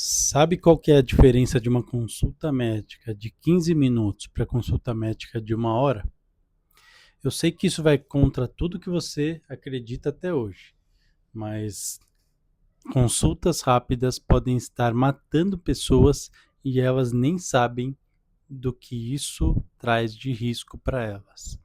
Sabe qual que é a diferença de uma consulta médica de 15 minutos para consulta médica de 1 hora? Eu sei que isso vai contra tudo que você acredita até hoje, mas consultas rápidas podem estar matando pessoas e elas nem sabem do que isso traz de risco para elas.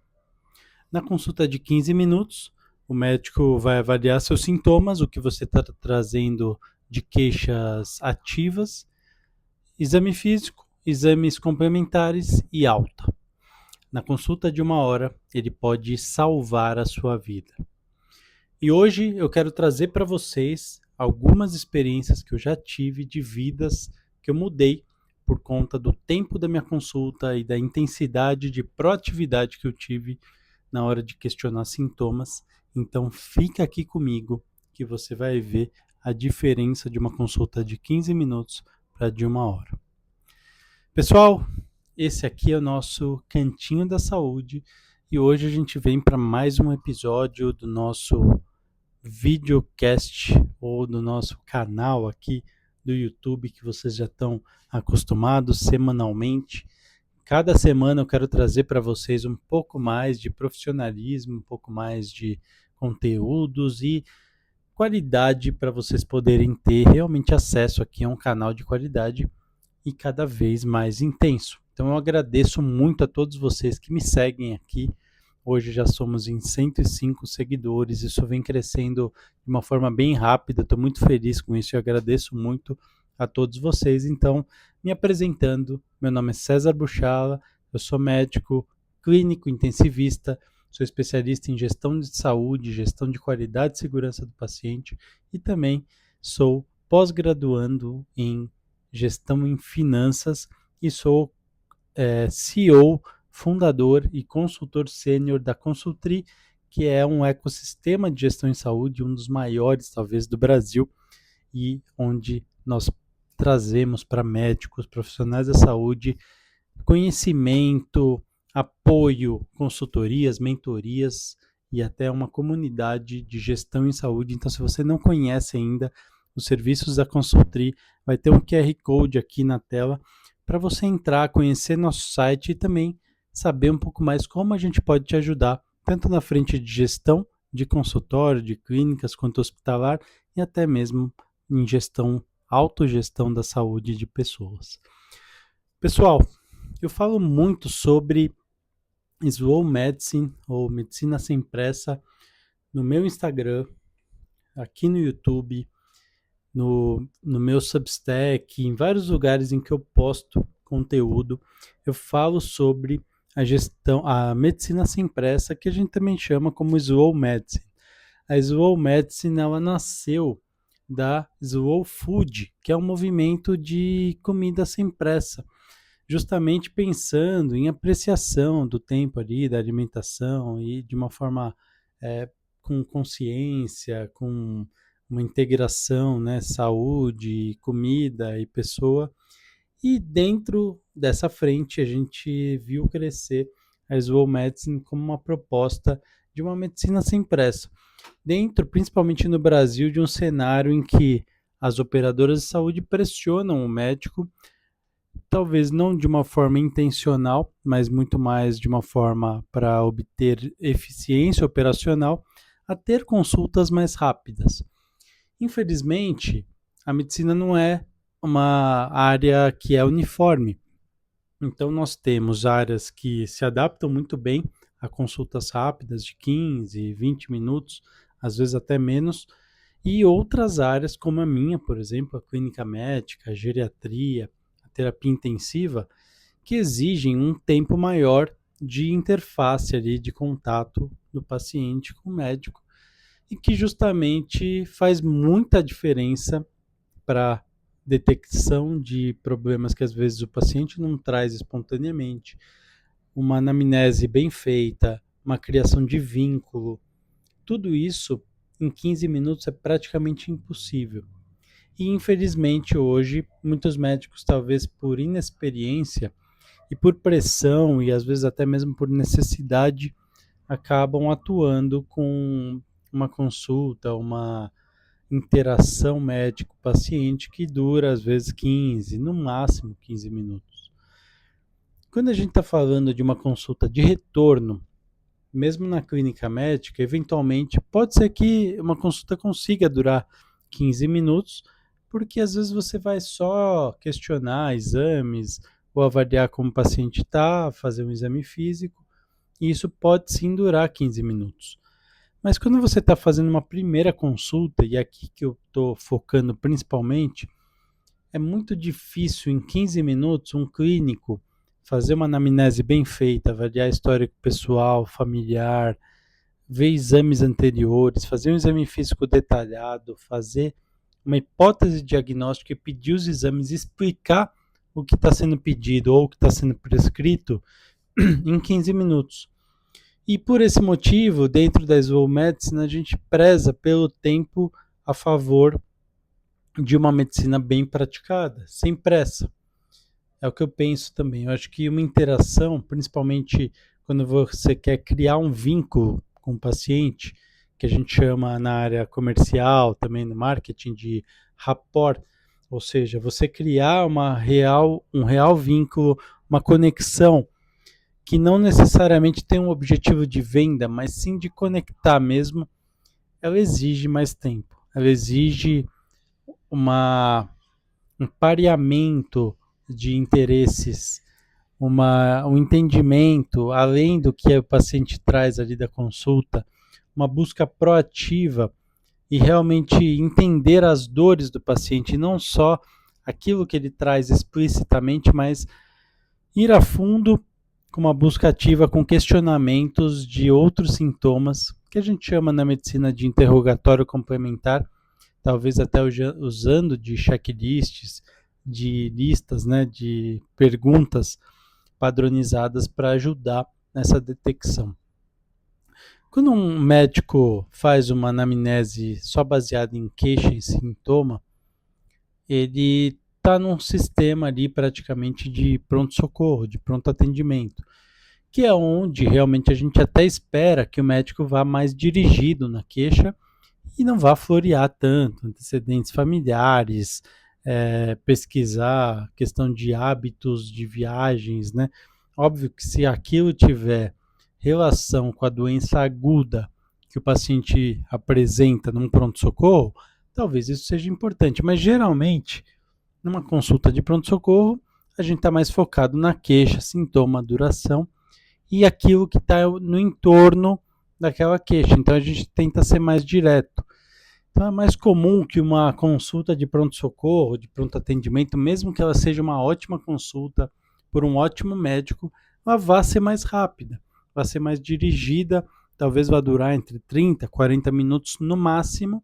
Na consulta de 15 minutos, o médico vai avaliar seus sintomas, o que você está trazendo de queixas ativas, exame físico, exames complementares e alta. Na consulta de 1 hora, ele pode salvar a sua vida. E hoje eu quero trazer para vocês algumas experiências que eu já tive de vidas que eu mudei por conta do tempo da minha consulta e da intensidade de proatividade que eu tive na hora de questionar sintomas. Então fica aqui comigo que você vai ver a diferença de uma consulta de 15 minutos para de 1 hora. Pessoal, esse aqui é o nosso Cantinho da Saúde e hoje a gente vem para mais um episódio do nosso videocast ou do nosso canal aqui do YouTube que vocês já estão acostumados semanalmente. Cada semana eu quero trazer para vocês um pouco mais de profissionalismo, um pouco mais de conteúdos e qualidade para vocês poderem ter realmente acesso aqui a um canal de qualidade e cada vez mais intenso. Então eu agradeço muito a todos vocês que me seguem aqui. Hoje já somos em 105 seguidores, isso vem crescendo de uma forma bem rápida, estou muito feliz com isso e agradeço muito a todos vocês. Então, me apresentando, meu nome é César Buchala, eu sou médico clínico intensivista, sou especialista em gestão de saúde, gestão de qualidade e segurança do paciente e também sou pós-graduando em gestão em finanças e sou CEO, fundador e consultor sênior da Consultri, que é um ecossistema de gestão em saúde, um dos maiores talvez do Brasil e onde nós trazemos para médicos, profissionais da saúde, conhecimento, apoio, consultorias, mentorias e até uma comunidade de gestão em saúde. Então, se você não conhece ainda os serviços da Consultri, vai ter um QR Code aqui na tela para você entrar, conhecer nosso site e também saber um pouco mais como a gente pode te ajudar, tanto na frente de gestão, de consultório, de clínicas, quanto hospitalar e até mesmo em gestão, autogestão da saúde de pessoas. Pessoal, eu falo muito sobre Slow Medicine ou Medicina Sem Pressa no meu Instagram, aqui no YouTube, no meu Substack, em vários lugares em que eu posto conteúdo, eu falo sobre a gestão, a medicina sem pressa, que a gente também chama como Slow Medicine. A Slow Medicine, ela nasceu da Slow Food, que é um movimento de comida sem pressa, justamente pensando em apreciação do tempo ali, da alimentação e de uma forma com consciência, com uma integração, né, saúde, comida e pessoa. E dentro dessa frente a gente viu crescer a Slow Medicine como uma proposta de uma medicina sem pressa. Dentro, principalmente no Brasil, de um cenário em que as operadoras de saúde pressionam o médico, talvez não de uma forma intencional, mas muito mais de uma forma para obter eficiência operacional, a ter consultas mais rápidas. Infelizmente, a medicina não é uma área que é uniforme. Então, nós temos áreas que se adaptam muito bem a consultas rápidas de 15, 20 minutos, às vezes até menos, e outras áreas, como a minha, por exemplo, a clínica médica, a geriatria, a terapia intensiva, que exigem um tempo maior de interface ali, de contato do paciente com o médico, e que justamente faz muita diferença para detecção de problemas que às vezes o paciente não traz espontaneamente, uma anamnese bem feita, uma criação de vínculo, tudo isso em 15 minutos é praticamente impossível. E infelizmente hoje muitos médicos, talvez por inexperiência e por pressão e às vezes até mesmo por necessidade, acabam atuando com uma consulta, uma interação médico-paciente que dura às vezes 15, no máximo 15 minutos. Quando a gente está falando de uma consulta de retorno, mesmo na clínica médica, eventualmente pode ser que uma consulta consiga durar 15 minutos, porque às vezes você vai só questionar exames ou avaliar como o paciente está, fazer um exame físico, e isso pode sim durar 15 minutos. Mas quando você está fazendo uma primeira consulta, e aqui que eu estou focando principalmente, é muito difícil em 15 minutos um clínico fazer uma anamnese bem feita, avaliar histórico pessoal, familiar, ver exames anteriores, fazer um exame físico detalhado, fazer uma hipótese diagnóstica e pedir os exames, explicar o que está sendo pedido ou o que está sendo prescrito em 15 minutos. E por esse motivo, dentro da Slow Medicine, a gente preza pelo tempo a favor de uma medicina bem praticada, sem pressa. É o que eu penso também. Eu acho que uma interação, principalmente quando você quer criar um vínculo com o paciente, que a gente chama na área comercial, também no marketing, de rapport, ou seja, você criar um real vínculo, uma conexão que não necessariamente tem um objetivo de venda, mas sim de conectar mesmo, ela exige mais tempo. Ela exige um pareamento de interesses, um entendimento, além do que o paciente traz ali da consulta, uma busca proativa e realmente entender as dores do paciente, não só aquilo que ele traz explicitamente, mas ir a fundo com uma busca ativa com questionamentos de outros sintomas, que a gente chama na medicina de interrogatório complementar, talvez até usando de checklists, de listas, né, de perguntas padronizadas para ajudar nessa detecção. Quando um médico faz uma anamnese só baseada em queixa e sintoma, ele está num sistema ali praticamente de pronto-socorro, de pronto atendimento, que é onde realmente a gente até espera que o médico vá mais dirigido na queixa e não vá florear tanto antecedentes familiares, pesquisar questão de hábitos de viagens, né? Óbvio que se aquilo tiver relação com a doença aguda que o paciente apresenta num pronto-socorro, talvez isso seja importante, mas geralmente, numa consulta de pronto-socorro, a gente está mais focado na queixa, sintoma, duração e aquilo que está no entorno daquela queixa. Então a gente tenta ser mais direto. Então é mais comum que uma consulta de pronto-socorro, de pronto atendimento, mesmo que ela seja uma ótima consulta por um ótimo médico, ela vá ser mais rápida, vá ser mais dirigida, talvez vá durar entre 30 e 40 minutos no máximo,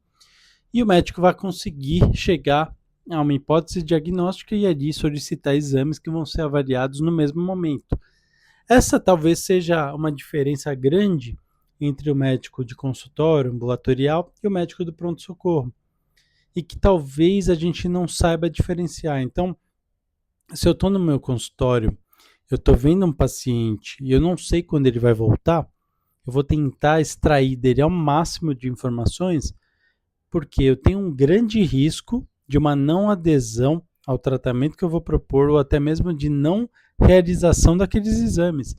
e o médico vai conseguir chegar a uma hipótese diagnóstica e ali solicitar exames que vão ser avaliados no mesmo momento. Essa talvez seja uma diferença grande entre o médico de consultório ambulatorial e o médico do pronto-socorro, e que talvez a gente não saiba diferenciar. Então, se eu estou no meu consultório, eu estou vendo um paciente e eu não sei quando ele vai voltar, eu vou tentar extrair dele ao máximo de informações, porque eu tenho um grande risco de uma não adesão ao tratamento que eu vou propor, ou até mesmo de não realização daqueles exames.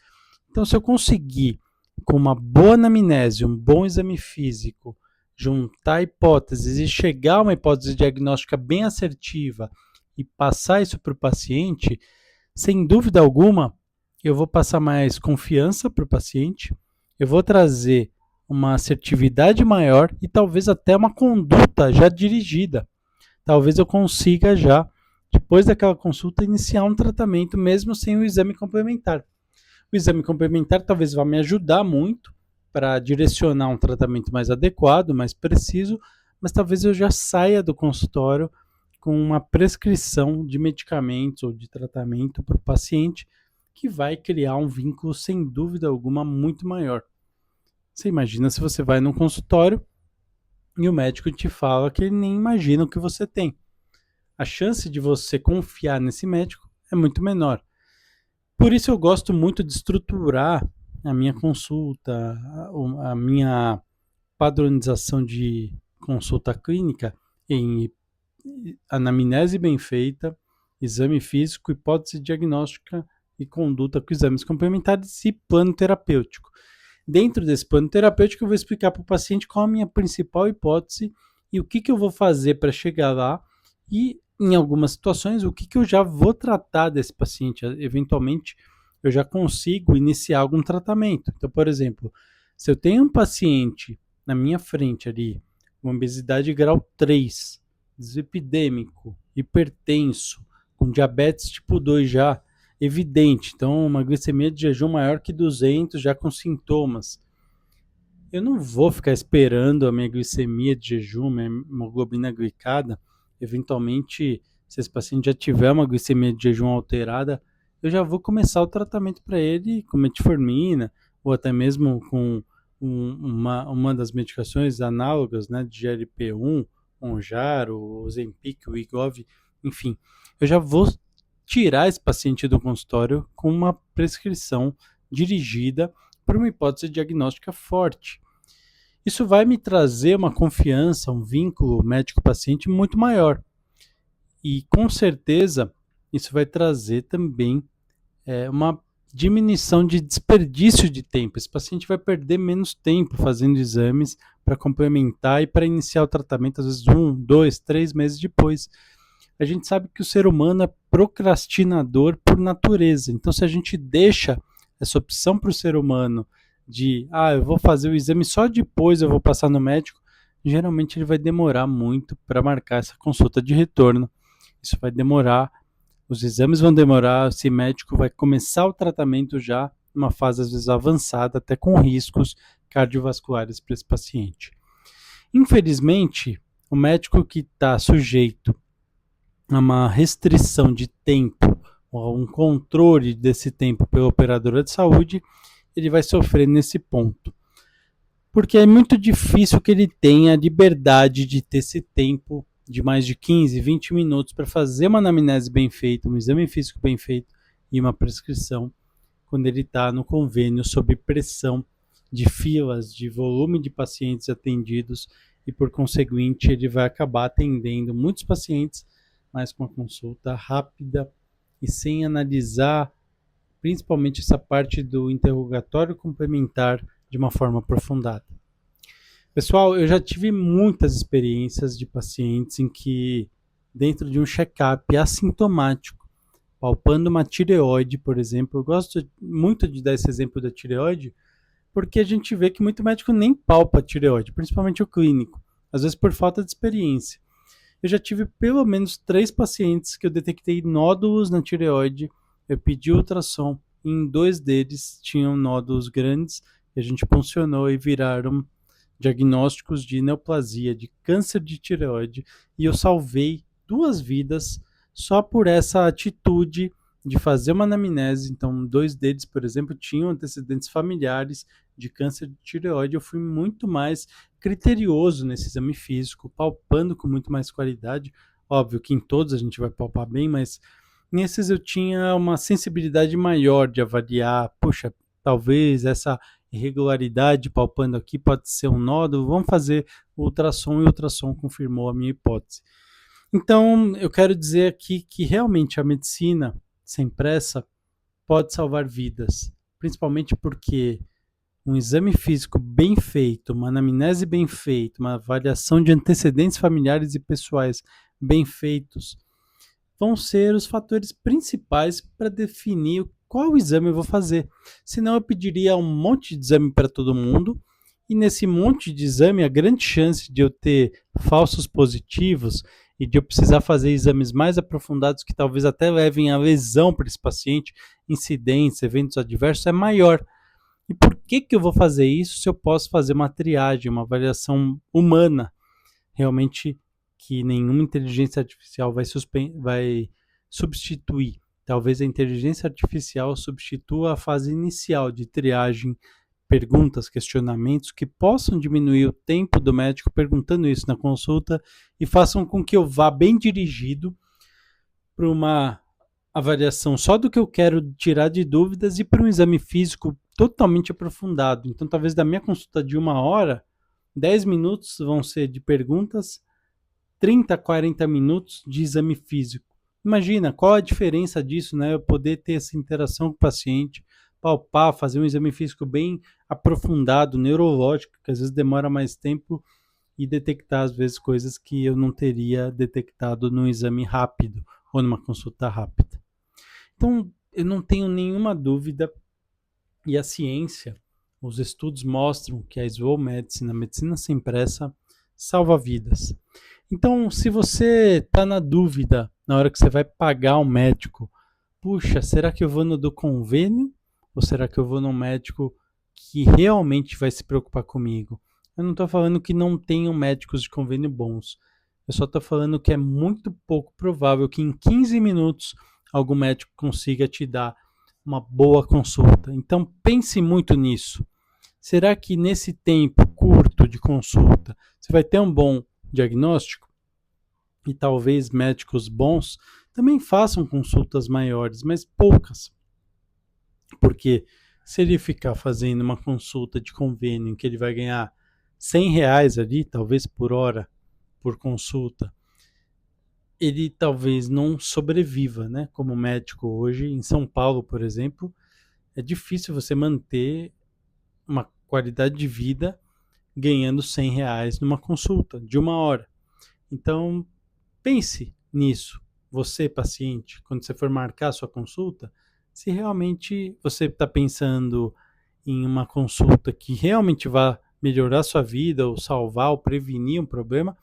Então, se eu conseguir, com uma boa anamnese, um bom exame físico, juntar hipóteses e chegar a uma hipótese diagnóstica bem assertiva e passar isso para o paciente, sem dúvida alguma, eu vou passar mais confiança para o paciente, eu vou trazer uma assertividade maior e talvez até uma conduta já dirigida. Talvez eu consiga já, depois daquela consulta, iniciar um tratamento mesmo sem o exame complementar. O exame complementar talvez vá me ajudar muito para direcionar um tratamento mais adequado, mais preciso, mas talvez eu já saia do consultório com uma prescrição de medicamentos ou de tratamento para o paciente que vai criar um vínculo, sem dúvida alguma, muito maior. Você imagina se você vai num consultório e o médico te fala que ele nem imagina o que você tem. A chance de você confiar nesse médico é muito menor. Por isso eu gosto muito de estruturar a minha consulta, a minha padronização de consulta clínica em anamnese bem feita, exame físico, hipótese diagnóstica e conduta com exames complementares e plano terapêutico. Dentro desse plano terapêutico, eu vou explicar para o paciente qual a minha principal hipótese e o que eu vou fazer para chegar lá e, em algumas situações, o que eu já vou tratar desse paciente. Eventualmente, eu já consigo iniciar algum tratamento. Então, por exemplo, se eu tenho um paciente na minha frente ali, com obesidade grau 3, dislipidêmico, hipertenso, com diabetes tipo 2 já, evidente, então uma glicemia de jejum maior que 200 já com sintomas. Eu não vou ficar esperando a minha glicemia de jejum, minha hemoglobina glicada. Eventualmente, se esse paciente já tiver uma glicemia de jejum alterada, eu já vou começar o tratamento para ele com metformina ou até mesmo com uma das medicações análogas, né, de GLP-1, Mounjaro, o Ozempic, o Wegovy, enfim. Eu já vou tirar esse paciente do consultório com uma prescrição dirigida para uma hipótese diagnóstica forte. Isso vai me trazer uma confiança, um vínculo médico-paciente muito maior. E com certeza isso vai trazer também uma diminuição de desperdício de tempo. Esse paciente vai perder menos tempo fazendo exames para complementar e para iniciar o tratamento, às vezes 1, 2, 3 meses depois. A gente sabe que o ser humano é procrastinador por natureza. Então, se a gente deixa essa opção para o ser humano de, eu vou fazer o exame só depois eu vou passar no médico, geralmente ele vai demorar muito para marcar essa consulta de retorno. Isso vai demorar, os exames vão demorar, esse médico vai começar o tratamento já numa fase às vezes avançada, até com riscos cardiovasculares para esse paciente. Infelizmente, o médico que está sujeito a uma restrição de tempo, ou um controle desse tempo pela operadora de saúde, ele vai sofrer nesse ponto. Porque é muito difícil que ele tenha a liberdade de ter esse tempo de mais de 15, 20 minutos para fazer uma anamnese bem feita, um exame físico bem feito e uma prescrição, quando ele está no convênio sob pressão de filas, de volume de pacientes atendidos e, por conseguinte, ele vai acabar atendendo muitos pacientes, mas com a consulta rápida e sem analisar principalmente essa parte do interrogatório complementar de uma forma aprofundada. Pessoal, eu já tive muitas experiências de pacientes em que, dentro de um check-up assintomático, palpando uma tireoide, por exemplo, eu gosto muito de dar esse exemplo da tireoide, porque a gente vê que muito médico nem palpa a tireoide, principalmente o clínico, às vezes por falta de experiência. Eu já tive pelo menos 3 pacientes que eu detectei nódulos na tireoide, eu pedi ultrassom, e em 2 deles tinham nódulos grandes, e a gente puncionou e viraram diagnósticos de neoplasia, de câncer de tireoide, e eu salvei 2 vidas só por essa atitude de fazer uma anamnese. Então, 2 deles, por exemplo, tinham antecedentes familiares de câncer de tireoide. Eu fui muito mais criterioso nesse exame físico, palpando com muito mais qualidade. Óbvio que em todos a gente vai palpar bem, mas nesses eu tinha uma sensibilidade maior de avaliar, puxa, talvez essa irregularidade palpando aqui pode ser um nódulo, vamos fazer o ultrassom, e o ultrassom confirmou a minha hipótese. Então, eu quero dizer aqui que realmente a medicina sem pressa pode salvar vidas, principalmente porque um exame físico bem feito, uma anamnese bem feita, uma avaliação de antecedentes familiares e pessoais bem feitos, vão ser os fatores principais para definir qual exame eu vou fazer. Senão eu pediria um monte de exame para todo mundo, e nesse monte de exame a grande chance de eu ter falsos positivos e de eu precisar fazer exames mais aprofundados que talvez até levem a lesão para esse paciente, incidentes, eventos adversos, é maior. E por que eu vou fazer isso se eu posso fazer uma triagem, uma avaliação humana, realmente que nenhuma inteligência artificial vai substituir? Talvez a inteligência artificial substitua a fase inicial de triagem, perguntas, questionamentos que possam diminuir o tempo do médico perguntando isso na consulta e façam com que eu vá bem dirigido para uma avaliação só do que eu quero tirar de dúvidas e para um exame físico totalmente aprofundado. Então, talvez da minha consulta de 1 hora, 10 minutos vão ser de perguntas, 30, 40 minutos de exame físico. Imagina qual a diferença disso, né? Eu poder ter essa interação com o paciente, palpar, fazer um exame físico bem aprofundado, neurológico, que às vezes demora mais tempo, e detectar, às vezes, coisas que eu não teria detectado num exame rápido ou numa consulta rápida. Então, eu não tenho nenhuma dúvida, e a ciência, os estudos mostram que a slow medicine, a medicina sem pressa, salva vidas. Então, se você está na dúvida na hora que você vai pagar um médico, puxa, será que eu vou no do convênio ou será que eu vou no médico que realmente vai se preocupar comigo? Eu não estou falando que não tenham médicos de convênio bons. Eu só estou falando que é muito pouco provável que em 15 minutos algum médico consiga te dar uma boa consulta. Então pense muito nisso. Será que nesse tempo curto de consulta você vai ter um bom diagnóstico? E talvez médicos bons também façam consultas maiores, mas poucas. Porque se ele ficar fazendo uma consulta de convênio em que ele vai ganhar R$ 100 ali, talvez por hora, por consulta, ele talvez não sobreviva, né? Como médico hoje, em São Paulo, por exemplo, é difícil você manter uma qualidade de vida ganhando R$ 100 numa consulta de uma hora. Então, pense nisso, você paciente, quando você for marcar a sua consulta, se realmente você está pensando em uma consulta que realmente vai melhorar a sua vida, ou salvar, ou prevenir um problema,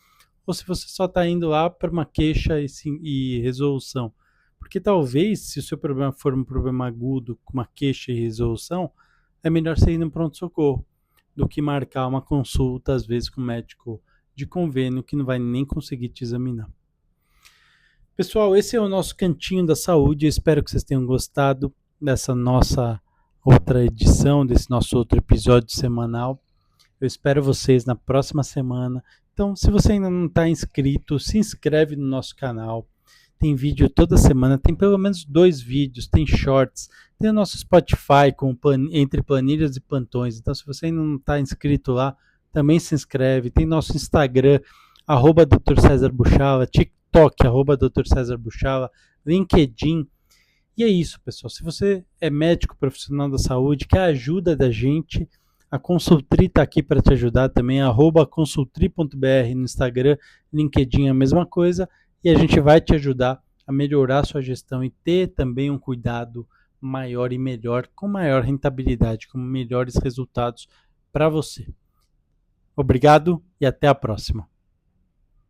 ou se você só está indo lá para uma queixa e resolução. Porque talvez, se o seu problema for um problema agudo, com uma queixa e resolução, é melhor você ir no pronto-socorro do que marcar uma consulta, às vezes, com um médico de convênio que não vai nem conseguir te examinar. Pessoal, esse é o nosso Cantinho da Saúde. Eu espero que vocês tenham gostado dessa nossa outra edição, desse nosso outro episódio semanal. Eu espero vocês na próxima semana. Então, se você ainda não está inscrito, se inscreve no nosso canal. Tem vídeo toda semana, tem pelo menos 2 vídeos, tem shorts, tem o nosso Spotify com entre planilhas e plantões. Então, se você ainda não está inscrito lá, também se inscreve. Tem nosso Instagram, @Dr. César Buchala, TikTok, @Dr. César Buchala, LinkedIn. E é isso, pessoal. Se você é médico profissional da saúde, quer ajuda da gente, a Consultri está aqui para te ajudar também, @consultri.br no Instagram, LinkedIn a mesma coisa, e a gente vai te ajudar a melhorar a sua gestão e ter também um cuidado maior e melhor, com maior rentabilidade, com melhores resultados para você. Obrigado e até a próxima.